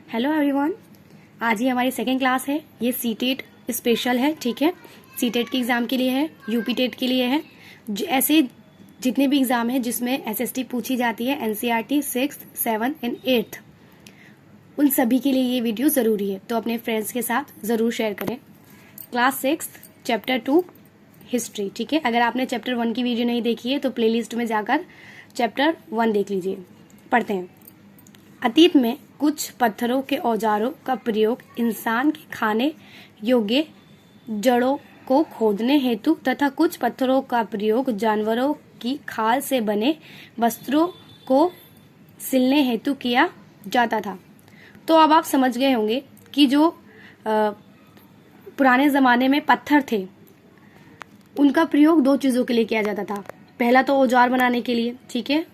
Hello everyone. आज ही हमारी second class है। ये सीटेट स्पेशल है, ठीक है। सीटेट के एग्ज़ाम के लिए है, यूपी टेट के लिए है। ऐसे जितने भी एग्ज़ाम है जिसमें एसएसटी पूछी जाती है, NCERT 6th, 7th and 8th, उन सभी के लिए ये वीडियो ज़रूरी है, तो अपने फ्रेंड्स के साथ ज़रूर शेयर करें। क्लास 6 चैप्टर 2 हिस्ट्री, ठीक है। अगर आपने चैप्टर 1 की वीडियो नहीं देखी है तो प्लेलिस्ट में जाकर चैप्टर 1 देख लीजिए। पढ़ते हैं। अतीत में कुछ पत्थरों के औजारों का प्रयोग इंसान के खाने योग्य जड़ों को खोदने हेतु तथा कुछ पत्थरों का प्रयोग जानवरों की खाल से बने वस्त्रों को सिलने हेतु किया जाता था। तो अब आप समझ गए होंगे कि जो पुराने ज़माने में पत्थर थे उनका प्रयोग दो चीज़ों के लिए किया जाता था। पहला तो औजार बनाने के लिए, ठीक है।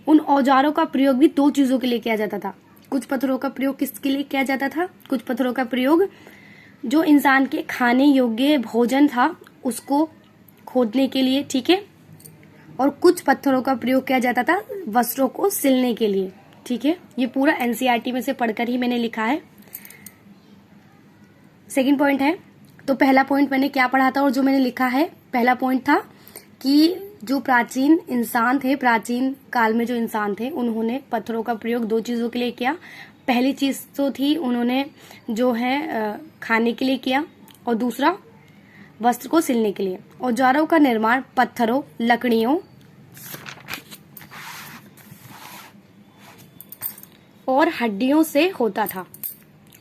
उन औजारों का प्रयोग भी दो चीज़ों के लिए किया जाता था। कुछ पत्थरों का प्रयोग किसके लिए किया जाता था? कुछ पत्थरों का प्रयोग जो इंसान के खाने योग्य भोजन था उसको खोदने के लिए, ठीक है। और कुछ पत्थरों का प्रयोग किया जाता था वस्त्रों को सिलने के लिए, ठीक है। ये पूरा एनसीईआरटी में से पढ़कर ही मैंने लिखा है। सेकंड पॉइंट है, तो पहला पॉइंट मैंने क्या पढ़ा था और जो मैंने लिखा है, पहला पॉइंट था कि जो प्राचीन इंसान थे, प्राचीन काल में जो इंसान थे, उन्होंने पत्थरों का प्रयोग दो चीज़ों के लिए किया। पहली चीज़ तो थी उन्होंने जो है खाने के लिए किया, और दूसरा वस्त्र को सिलने के लिए। औजारों का निर्माण पत्थरों, लकड़ियों और हड्डियों से होता था।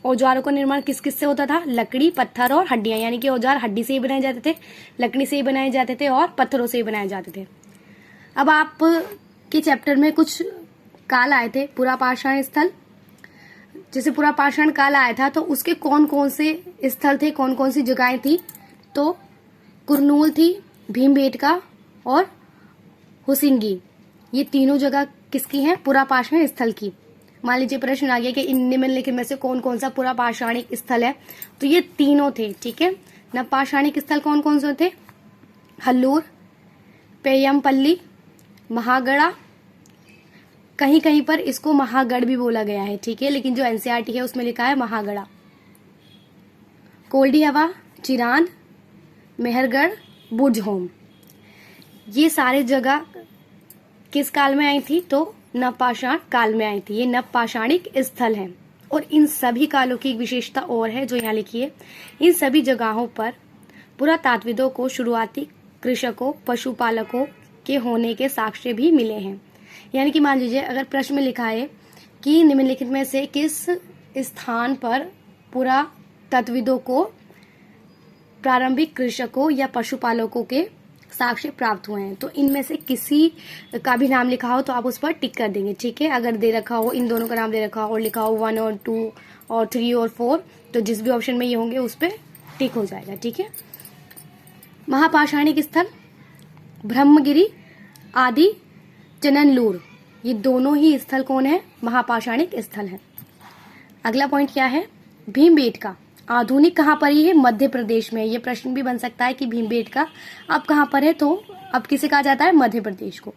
औजारों का निर्माण किस किस से होता था? लकड़ी, पत्थर और हड्डियां, यानी कि औजार हड्डी से ही बनाए जाते थे, लकड़ी से ही बनाए जाते थे और पत्थरों से ही बनाए जाते थे। अब आप के चैप्टर में कुछ काल आए थे, पुरापाषाण स्थल। जैसे पुरापाषाण काल आया था तो उसके कौन कौन से स्थल थे, कौन कौन सी जगहें थी? तो कुरनूल थी, भीमबेटका और हुसिंगी। ये तीनों जगह किसकी हैं? पुरापाषाण स्थल की। मान लीजिए प्रश्न आ गया कि इन निम्नलिखित में से कौन कौन सा पुरापाषाणिक स्थल है, तो ये तीनों थे, ठीक है। नवपाषाणिक स्थल कौन कौन से थे? हल्लूर, पेयमपल्ली, महागड़ा। कहीं कहीं पर इसको महागढ़ भी बोला गया है, ठीक है, लेकिन जो एनसीईआरटी है उसमें लिखा है महागड़ा। कोल्डी हवा, चिरान, मेहरगढ़, बुझहोम। ये सारे जगह किस काल में आई थी? तो नवपाषाण काल में आई थी। ये नवपाषाणिक स्थल हैं। और इन सभी कालों की एक विशेषता और है जो यहाँ लिखी है। इन सभी जगहों पर पुरातात्विदों को शुरुआती कृषकों, पशुपालकों के होने के साक्ष्य भी मिले हैं। यानी कि मान लीजिए अगर प्रश्न में लिखा है कि निम्नलिखित में से किस स्थान पर पुरातत्विदों को प्रारंभिक कृषकों या पशुपालकों के साक्ष्य प्राप्त हुए हैं, तो इनमें से किसी का भी नाम लिखा हो तो आप उस पर टिक कर देंगे, ठीक है। अगर दे रखा हो, इन दोनों का नाम दे रखा हो और लिखा हो 1 और 2 और 3 और 4, तो जिस भी ऑप्शन में ये होंगे उस पर टिक हो जाएगा, ठीक है। महापाषाणिक स्थल ब्रह्मगिरी आदि चननलूर, ये दोनों ही स्थल कौन है? महापाषाणिक स्थल है। अगला पॉइंट क्या है? भीमबेटका आधुनिक कहाँ पर ही है? मध्य प्रदेश में। ये प्रश्न भी बन सकता है कि भीमबेटका अब कहाँ पर है, तो अब किसे कहा जाता है? मध्य प्रदेश को।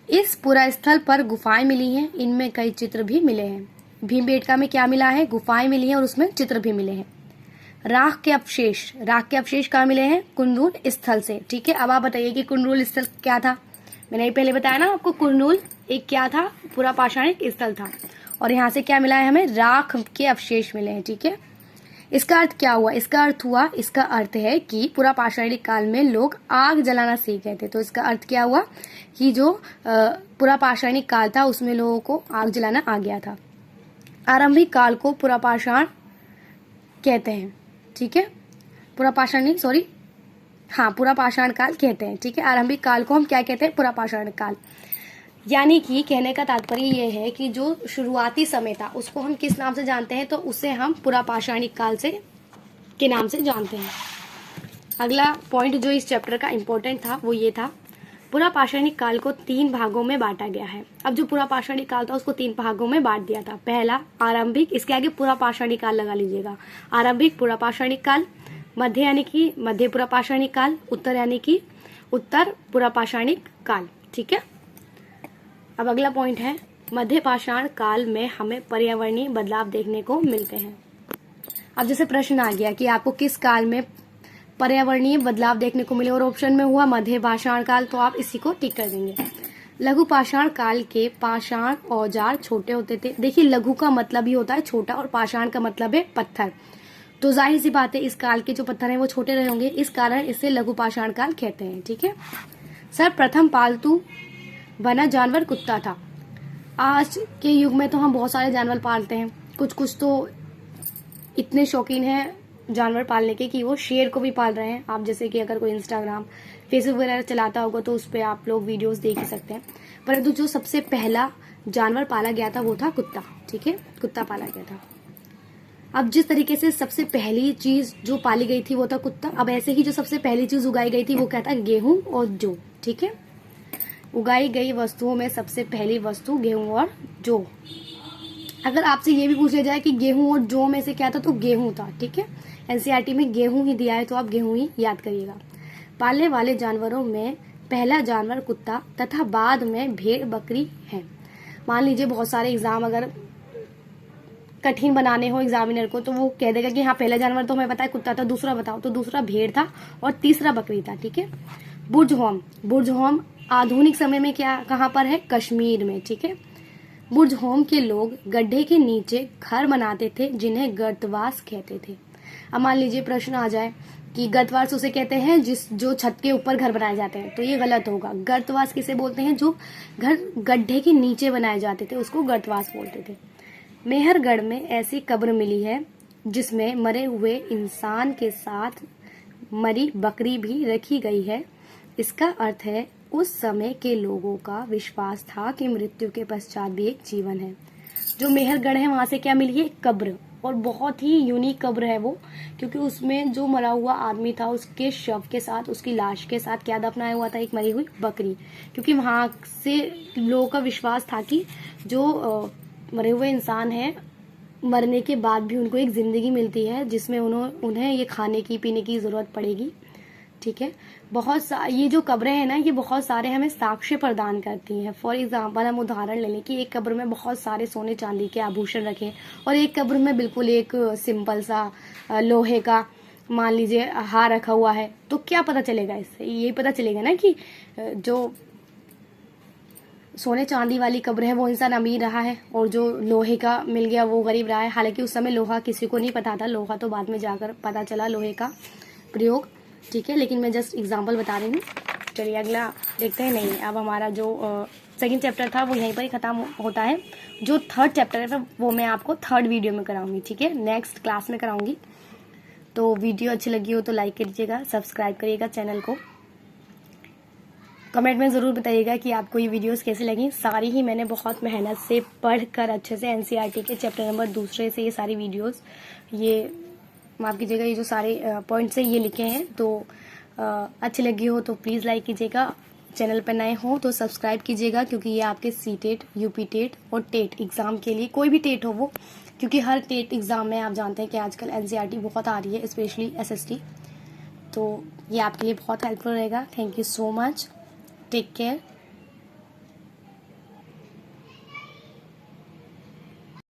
इस पूरा स्थल पर गुफाएं मिली हैं, इनमें कई चित्र भी मिले हैं। भीमबेटका में क्या मिला है? गुफाएं मिली हैं और उसमें चित्र भी मिले हैं। राख के अवशेष कहाँ मिले हैं? कुरनूल स्थल से, ठीक है। अब आप बताइए कि कुरनूल स्थल क्या था? मैंने पहले बताया ना आपको, कुरनूल एक क्या था? पुरापाषाणिक स्थल था। और यहाँ से क्या मिला है हमें? राख के अवशेष मिले हैं, ठीक है। इसका अर्थ क्या हुआ? इसका अर्थ है कि पुरापाषाणिक काल में लोग आग जलाना सीख गए थे। तो इसका अर्थ क्या हुआ कि जो पुरापाषाणिक काल था उसमें लोगों को आग जलाना आ गया था। आरंभिक काल को पुरापाषाण कहते हैं, ठीक है। पुरापाषाण काल कहते हैं, ठीक है। आरंभिक काल को हम क्या कहते हैं? पुरापाषाण काल। यानी कि कहने का तात्पर्य ये है कि जो शुरुआती समय था उसको हम किस नाम से जानते हैं? तो उसे हम पुरापाषाणिक काल से के नाम से जानते हैं। अगला पॉइंट जो इस चैप्टर का इम्पोर्टेंट था वो ये था, पुरापाषाणिक काल को 3 भागों में बांटा गया है। अब जो पुरापाषाणिक काल था उसको 3 भागों में बांट दिया था। पहला आरंभिक, इसके आगे पुरापाषाणिक काल लगा लीजिएगा। आरंभिक पुरापाषाणिक काल, मध्य यानी कि मध्य पुरापाषाणिक काल, उत्तर यानी कि उत्तर पुरापाषाणिक काल, ठीक है। अब अगला पॉइंट है मध्य पाषाण काल में हमें पर्यावरणीय बदलाव देखने को मिलते हैं। अब जैसे प्रश्न आ गया कि आपको किस काल में पर्यावरणीय बदलाव देखने को मिले और ऑप्शन में हुआ मध्य पाषाण काल, तो आप इसी को टिक कर देंगे। लघु पाषाण काल के पाषाण औजार छोटे होते थे। देखिए लघु का मतलब ही होता है छोटा और पाषाण का मतलब है पत्थर, तो जाहिर सी बात है इस काल के जो पत्थर हैं वो छोटे रहे होंगे, इस कारण इसे लघु पाषाण काल कहते हैं। ठीक है सर, प्रथम पालतू बना जानवर कुत्ता था। आज के युग में तो हम बहुत सारे जानवर पालते हैं, कुछ कुछ तो इतने शौकीन हैं जानवर पालने के कि वो शेर को भी पाल रहे हैं। आप जैसे कि अगर कोई इंस्टाग्राम फेसबुक वगैरह चलाता होगा तो उस पर आप लोग वीडियोस देख ही सकते हैं। परंतु जो सबसे पहला जानवर पाला गया था वो था कुत्ता। ठीक है, कुत्ता पाला गया था। अब जिस तरीके से सबसे पहली चीज जो पाली गई थी वो था कुत्ता, अब ऐसे ही जो सबसे पहली चीज उगाई गई थी वो क्या था, गेहूं और जौ। ठीक है, उगाई गई वस्तुओं में सबसे पहली वस्तु गेहूं और जौ। अगर आपसे ये भी पूछा जाए कि गेहूं और जौ में से क्या था, तो गेहूं था। ठीक है, एनसीईआरटी में गेहूं ही दिया है तो आप गेहूं ही याद करिएगा। पालने वाले जानवरों में पहला जानवर कुत्ता तथा बाद में भेड़ बकरी है। मान लीजिए बहुत सारे एग्जाम अगर कठिन बनाने हो एग्जामिनर को तो वो कह देगा कि हाँ पहला जानवर तो हमें पता है कुत्ता था, दूसरा बताओ, तो दूसरा भेड़ था और तीसरा बकरी था। ठीक है, बुर्ज होम आधुनिक समय में क्या कहाँ पर है, कश्मीर में। ठीक है, बुर्ज होम के लोग गड्ढे के नीचे घर बनाते थे जिन्हें गर्तवास कहते थे। अब मान लीजिए प्रश्न आ जाए कि गर्तवास उसे कहते हैं जो छत के ऊपर घर बनाए जाते हैं, तो ये गलत होगा। गर्तवास किसे बोलते हैं, जो घर गड्ढे के नीचे बनाए जाते थे उसको गर्तवास बोलते थे। मेहरगढ़ में ऐसी कब्र मिली है जिसमें मरे हुए इंसान के साथ मरी बकरी भी रखी गई है। इसका अर्थ है उस समय के लोगों का विश्वास था कि मृत्यु के पश्चात भी एक जीवन है। जो मेहरगढ़ है वहां से क्या मिली है, कब्र, और बहुत ही यूनिक कब्र है वो, क्योंकि उसमें जो मरा हुआ आदमी था उसके शव के साथ, उसकी लाश के साथ क्या दफनाया हुआ था, एक मरी हुई बकरी। क्योंकि वहां से लोगों का विश्वास था कि जो मरे हुए इंसान है मरने के बाद भी उनको एक जिंदगी मिलती है जिसमें उन्हें ये खाने की पीने की जरूरत पड़ेगी। ठीक है, ये जो कब्रें हैं ना ये बहुत सारे हमें साक्ष्य प्रदान करती हैं। फॉर एग्जाम्पल हम उदाहरण ले लें कि एक कब्र में बहुत सारे सोने चांदी के आभूषण रखे और एक कब्र में बिल्कुल एक सिंपल सा लोहे का मान लीजिए हार रखा हुआ है, तो क्या पता चलेगा इससे, यही पता चलेगा ना कि जो सोने चांदी वाली कब्र है वो इंसान अमीर रहा है और जो लोहे का मिल गया वो गरीब रहा है। हालांकि उस समय लोहा किसी को नहीं पता था, लोहा तो बाद में जाकर पता चला लोहे का प्रयोग। ठीक है, लेकिन मैं जस्ट एग्जांपल बता रही हूँ। चलिए अगला देखते हैं। नहीं, अब हमारा जो सेकंड चैप्टर था वो यहीं पर ही खत्म होता है। जो थर्ड चैप्टर है वो मैं आपको थर्ड वीडियो में कराऊंगी। ठीक है, नेक्स्ट क्लास में कराऊंगी। तो वीडियो अच्छी लगी हो तो लाइक करिएगा, सब्सक्राइब करिएगा चैनल को। कमेंट में ज़रूर बताइएगा कि आपको ये वीडियोस कैसी लगी। सारी ही मैंने बहुत मेहनत से पढ़कर अच्छे से एनसीईआरटी के चैप्टर नंबर 2 से ये सारी वीडियोस, ये माफ़ कीजिएगा, ये जो सारे पॉइंट्स हैं ये लिखे हैं। तो अच्छी लगी हो तो प्लीज़ लाइक कीजिएगा, चैनल पर नए हो तो सब्सक्राइब कीजिएगा, क्योंकि ये आपके सीटेट, यूपी टेट और टेट एग्ज़ाम के लिए, कोई भी टेट हो वो, क्योंकि हर टेट एग्ज़ाम में आप जानते हैं कि आजकल एनसीईआरटी बहुत आ रही है, स्पेशली एसएसटी। तो ये आपके लिए बहुत हेल्पफुल रहेगा। Thank you so much, take care.